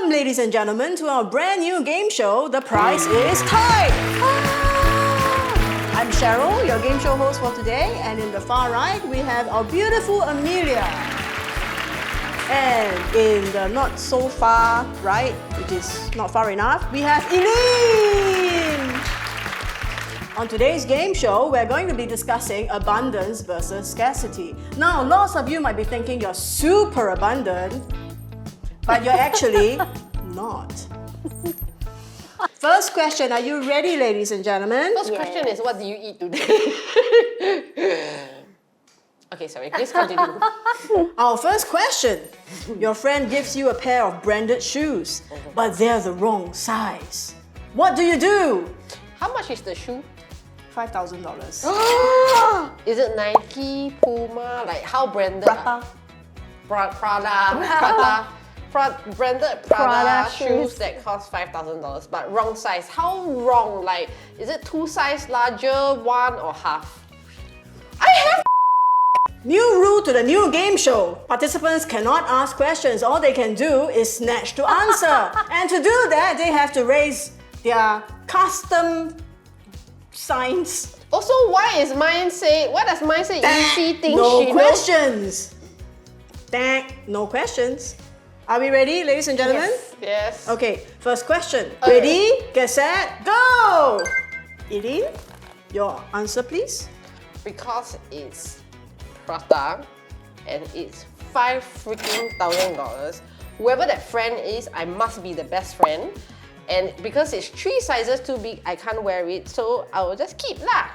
Welcome, ladies and gentlemen, to our brand new game show, The Price is Tight! I'm Cheryl, your game show host for today, and in the far right, we have our beautiful Amelia. And in the not so far right, which is not far enough, we have Eileen! On today's game show, we're going to be discussing abundance versus scarcity. Now, lots of you might be thinking you're super abundant, but you're actually not. First question, are you ready, ladies and gentlemen? First question is, what do you eat today? Okay, sorry, please continue. Our first question. Your friend gives you a pair of branded shoes, but they're the wrong size. What do you do? How much is the shoe? $5,000. Is it Nike, Puma, like how branded? Prada. Branded Prada shoes that cost $5,000, but wrong size. How wrong? Like, is it 2 size larger, 1 or half? I have. New rule to the new game show. Participants cannot ask questions. All they can do is snatch to answer. And to do that, they have to raise their custom signs. Also, what does mine say? Easy things No she questions. No questions. Are we ready, ladies and gentlemen? Yes. Okay, first question. Ready, get set, go! Eileen, your answer please. Because it's Prada and it's $5,000. Whoever that friend is, I must be the best friend. And because it's 3 sizes too big, I can't wear it, so I will just keep lah.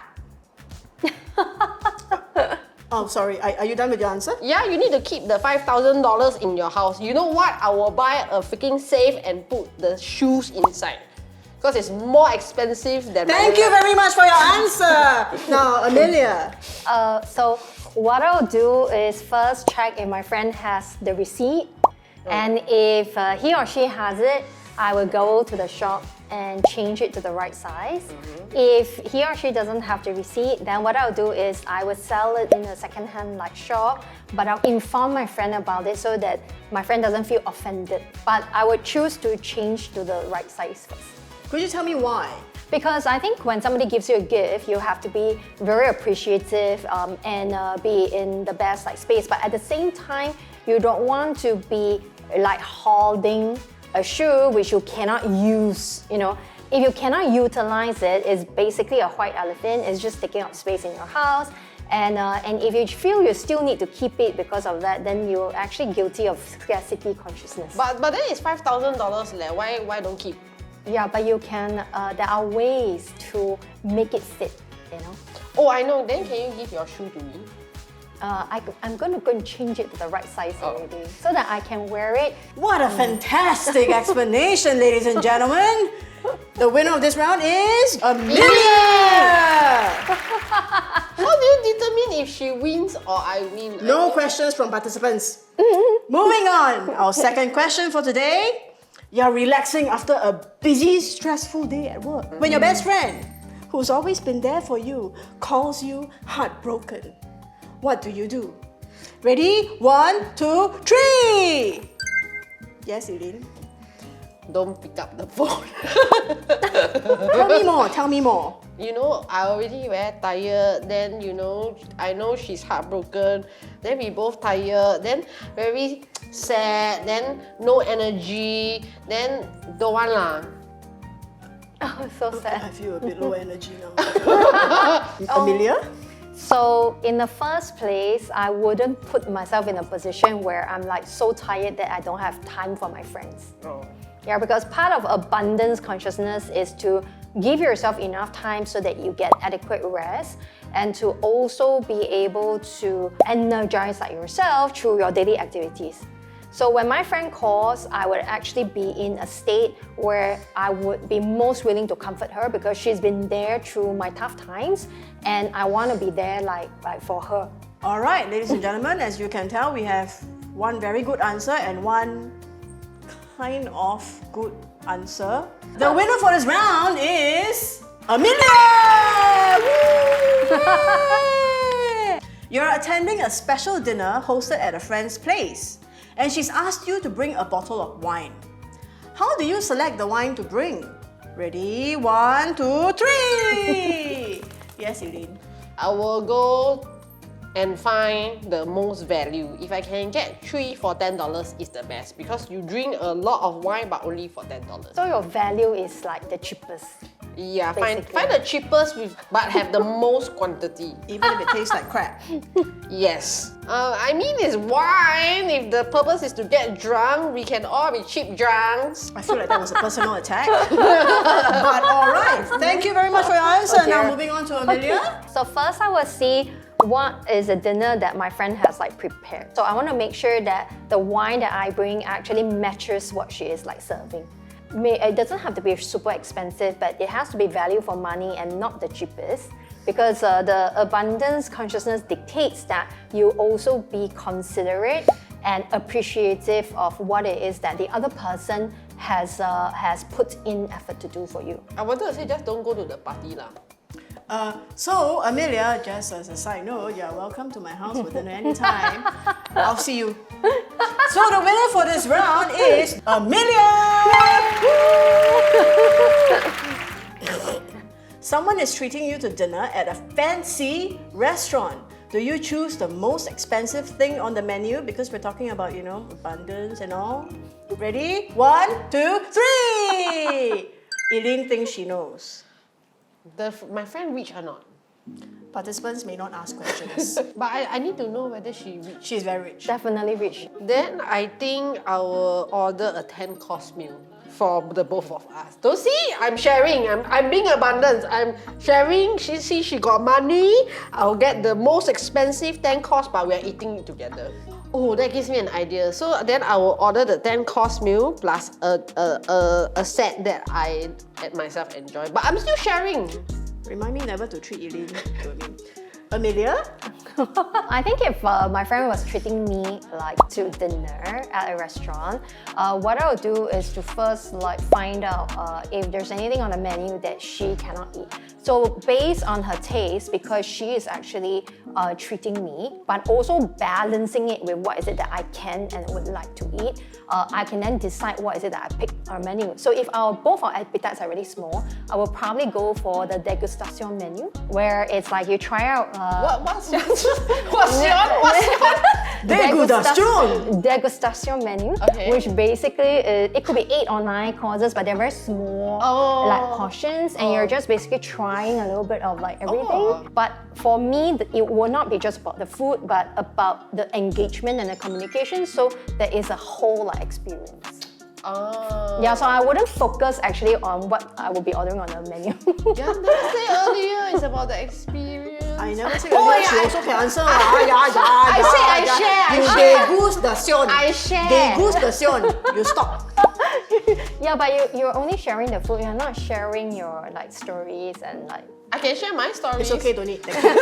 Oh, sorry, are you done with your answer? Yeah, you need to keep the $5,000 in your house. You know what? I will buy a freaking safe and put the shoes inside. Because it's more expensive than Thank you very much for your answer. Now, Amelia. So what I'll do is first check if my friend has the receipt. And if he or she has it, I will go to the shop and change it to the right size. If he or she doesn't have the receipt, then what I'll do is I would sell it in a second-hand shop, but I'll inform my friend about it so that my friend doesn't feel offended. But I would choose to change to the right size first. Could you tell me why? Because I think when somebody gives you a gift, you have to be very appreciative and be in the best space. But at the same time, you don't want to be holding a shoe which you cannot use. You know, if you cannot utilize it, it's basically a white elephant. It's just taking up space in your house. And if you feel you still need to keep it because of that, then you're actually guilty of scarcity consciousness. But then it's $5,000 leh. Why don't keep? Yeah, but you can. There are ways to make it fit. You know. Oh, I know. Then can you give your shoe to me? I'm going to go and change it to the right size already so that I can wear it. What a fantastic explanation, ladies and gentlemen. The winner of this round is Amelia! How do you determine if she wins or I win? No questions from participants. Moving on, our second question for today. You're relaxing after a busy, stressful day at work. When your best friend, who's always been there for you, calls you heartbroken. What do you do? Ready? 1, 2, 3! Yes, Eileen? Don't pick up the phone. Tell me more. You know, I already very tired. Then, I know she's heartbroken. Then we both tired. Then very sad. Then no energy. Then don't want lah. Oh, so sad. I feel a bit low energy now. Amelia? So in the first place, I wouldn't put myself in a position where I'm so tired that I don't have time for my friends. Oh. Yeah, because part of abundance consciousness is to give yourself enough time so that you get adequate rest and to also be able to energize yourself through your daily activities. So when my friend calls, I would actually be in a state where I would be most willing to comfort her because she's been there through my tough times and I want to be there for her. All right, ladies and gentlemen, as you can tell, we have one very good answer and one kind of good answer. The winner for this round is Amelia! Woo! You're attending a special dinner hosted at a friend's place, and she's asked you to bring a bottle of wine. How do you select the wine to bring? Ready? 1, 2, 3! Yes, Eileen. I will go and find the most value. If I can get 3 for $10 is the best because you drink a lot of wine but only for $10. So your value is like the cheapest. Yeah, find Basically. the cheapest but have the most quantity. Even if it tastes like crap. Yes. I mean it's wine. If the purpose is to get drunk, we can all be cheap drunks. I feel like that was a personal attack. But alright, thank you very much for your answer. Oh, Now dear. moving on to Amelia. So first I will see what is a dinner that my friend has like prepared. So I want to make sure that the wine that I bring actually matches what she is like serving. It doesn't have to be super expensive, but it has to be value for money and not the cheapest. Because the abundance consciousness dictates that you also be considerate and appreciative of what it is that the other person has put in effort to do for you. I wanted to say just don't go to the party lah. So, Amelia, just as a side note, you're welcome to my house for dinner anytime. I'll see you. So, the winner for this round is Amelia! Someone is treating you to dinner at a fancy restaurant. Do you choose the most expensive thing on the menu? Because we're talking about, you know, abundance and all. Ready? 1, 2, 3! Eileen thinks she knows. My friend rich or not? Participants may not ask questions. But I need to know whether she rich. She's very rich. Definitely rich. Then I think I will order a 10-course meal for the both of us. Don't see? I'm sharing. I'm being abundant. I'm sharing. She got money. I'll get the most expensive 10-course, but we're eating it together. Oh, that gives me an idea. So then I will order the 10-course meal plus a set that I myself enjoy. But I'm still sharing. Remind me never to treat Eileen to me. Amelia? I think if my friend was treating me like to dinner at a restaurant, what I'll do is to first like find out if there's anything on the menu that she cannot eat. So based on her taste, because she is actually treating me, but also balancing it with what is it that I can and would like to eat, I can then decide what is it that I pick our menu. So if both our appetites are really small, I will probably go for the degustation menu, where it's like you try out What's your degustation menu, Okay. which basically it could be 8 or 9 courses, but they're very small like portions, and you're just basically trying a little bit of like everything. But for me, it will not be just about the food, but about the engagement and the communication. So there is a whole like experience. Yeah, so I wouldn't focus actually on what I will be ordering on the menu. You never say earlier. It's about the experience. I never say earlier, she also can answer. I Degustation. I share. Degustation. You stop. Yeah, but you're only sharing the food. You're not sharing your like stories and like. I can share my stories. It's okay, don't need. Thank you.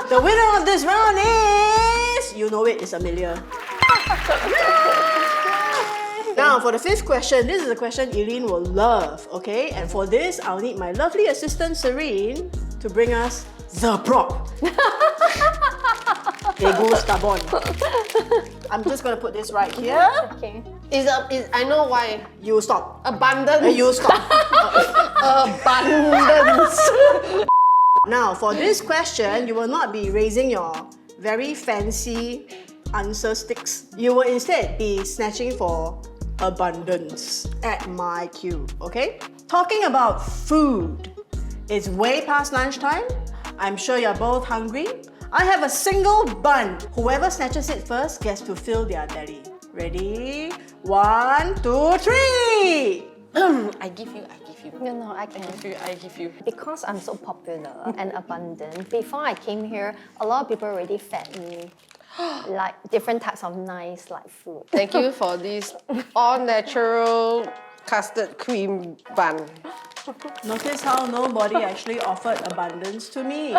The winner of this round is, you know it, it's Amelia. Now, for the 5th question, this is a question Eileen will love, okay? And for this, I'll need my lovely assistant, Serene, to bring us the prop. Degustabon. I'm just gonna put this right here. Okay. I know why. You stop. Abundance. You stop. Abundance. Now, for this question, you will not be raising your very fancy answer sticks. You will instead be snatching for abundance at my cue, okay? Talking about food. It's way past lunchtime. I'm sure you're both hungry. I have a single bun. Whoever snatches it first gets to fill their belly. Ready? 1, 2, 3! I give you. No, I can. I give you. Because I'm so popular and abundant, before I came here, a lot of people already fed me like different types of nice like food. Thank you for this all-natural custard cream bun. Notice how nobody actually offered abundance to me.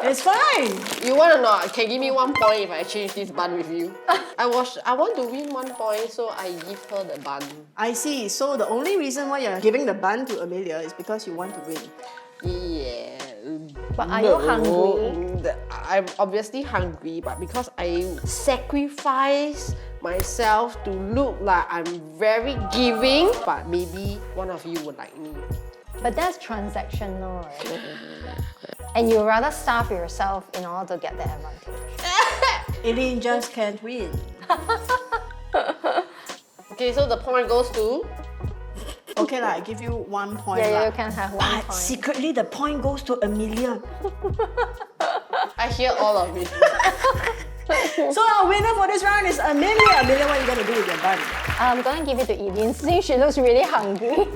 It's fine. You want to know? Can give me 1 point if I change this bun with you? I want to win 1 point, so I give her the bun. I see. So the only reason why you're giving the bun to Amelia is because you want to win. Yeah. But are you hungry? that I'm obviously hungry, but because I sacrifice myself to look like I'm very giving, but maybe one of you would like me. But that's transactional, right? And you rather starve yourself in order to get that advantage. Eileen just can't win. Okay, so the point goes to... Okay lah, I give you 1 point Yeah, lah. you can have 1 But point. secretly the point goes to Amelia. I hear all of it. So our winner for this round is Amelia. Amelia, what are you gonna do with your bun? I'm gonna give it to Eileen since she looks really hungry.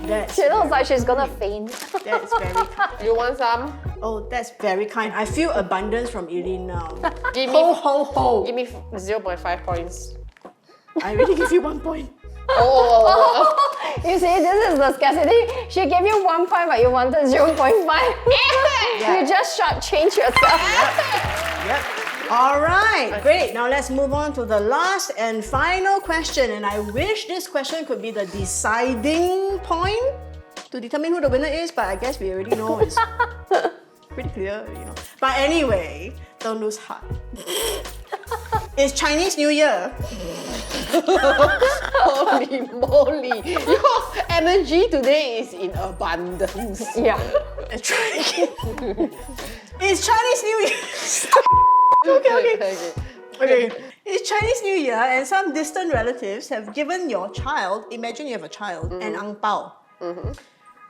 That's She looks like she's gonna faint. That's very kind. You want some? Oh, that's very kind. I feel abundance from Eileen now. Give Ho, me, ho, ho. give me 0.5 points. I already give you 1 point. Oh. You see, this is the scarcity. She gave you 1 point, but you wanted 0.5. Yeah. You just shortchange yourself. Yep. All right, great. Now let's move on to the last and final question. And I wish this question could be the deciding point to determine who the winner is, but I guess we already know it's pretty clear, you know. But anyway, don't lose heart. It's Chinese New Year. Holy moly! Your energy today is in abundance. Yeah. It's Chinese New Year. Okay. It's Chinese New Year and some distant relatives have given your child, imagine you have a child, an ang pao.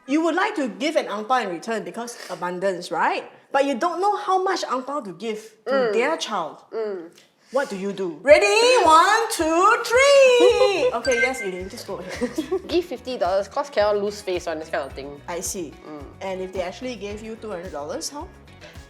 You would like to give an ang pao in return because abundance, right? But you don't know how much ang pao to give to their child. What do you do? Ready? 1, 2, 3! Okay, yes, Eileen, just go ahead. Give $50 cause cannot lose face on this kind of thing. I see. And if they actually gave you $200, how?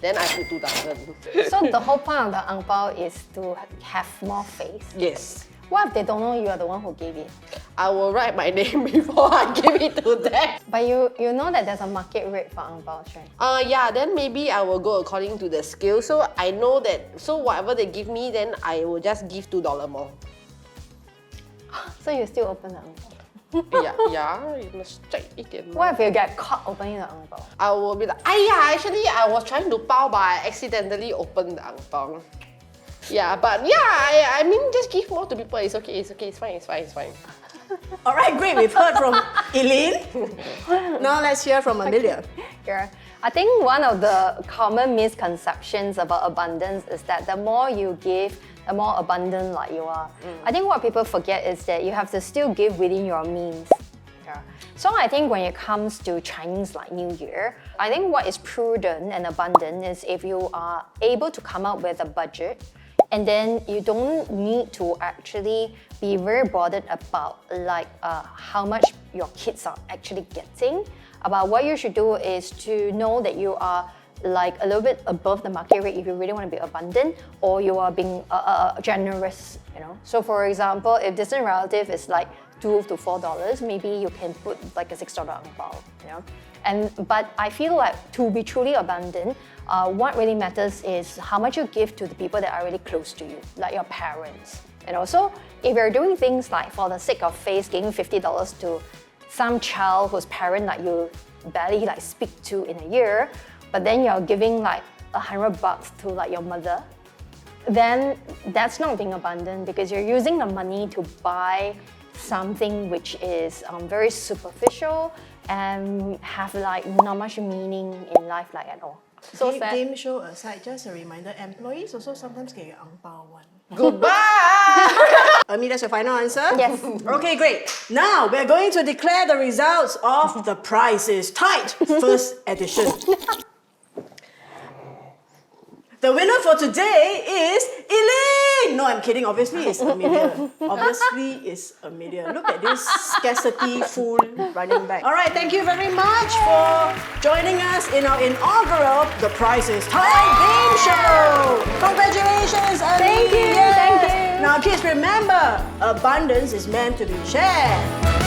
Then I put 2,000. So the whole point of the ang pao is to have more face. Yes. What if they don't know you are the one who gave it? I will write my name before I give it to them. But you know that there's a market rate for ang paos, right? Yeah, then maybe I will go according to the scale. So I know that, so whatever they give me, then I will just give $2 more. So you still open the ang pao. Yeah, you must check it. What if you get caught opening the ang pao? I will be like, yeah, actually I was trying to pao, but I accidentally opened the ang pao. Yeah, but yeah, I mean, just give more to people. It's okay, it's fine. All right, great. We've heard from Eileen. Now let's hear from Amelia. Yeah. I think one of the common misconceptions about abundance is that the more you give, the more abundant like you are. I think what people forget is that you have to still give within your means. Yeah. So I think when it comes to Chinese like New Year, I think what is prudent and abundant is if you are able to come up with a budget, and then you don't need to actually be very bothered about like how much your kids are actually getting. About what you should do is to know that you are like a little bit above the market rate if you really want to be abundant, or you are being generous, you know. So for example, if distant relative is like $2 to $4, maybe you can put like a $6 ang pao, you know. But I feel like to be truly abundant, what really matters is how much you give to the people that are really close to you, like your parents. And also, if you're doing things like for the sake of face, giving $50 to some child whose parent like you barely like speak to in a year, but then you're giving like $100 to like your mother, then that's not being abundant because you're using the money to buy something which is very superficial and have like not much meaning in life like at all. So sad. Game show aside, just a reminder, employees also sometimes get your ang pao one. Goodbye! Ami, that's your final answer? Yes. Okay, great. Now we're going to declare the results of The Price is Tight first edition. The winner for today is Eileen! No, I'm kidding. Obviously, it's Amelia. Obviously, it's Amelia. Look at this scarcity fool running back. All right, thank you very much for joining us in our inaugural The Price is Tight game show. Congratulations, Amelia. Thank you. Now, kids, remember, abundance is meant to be shared.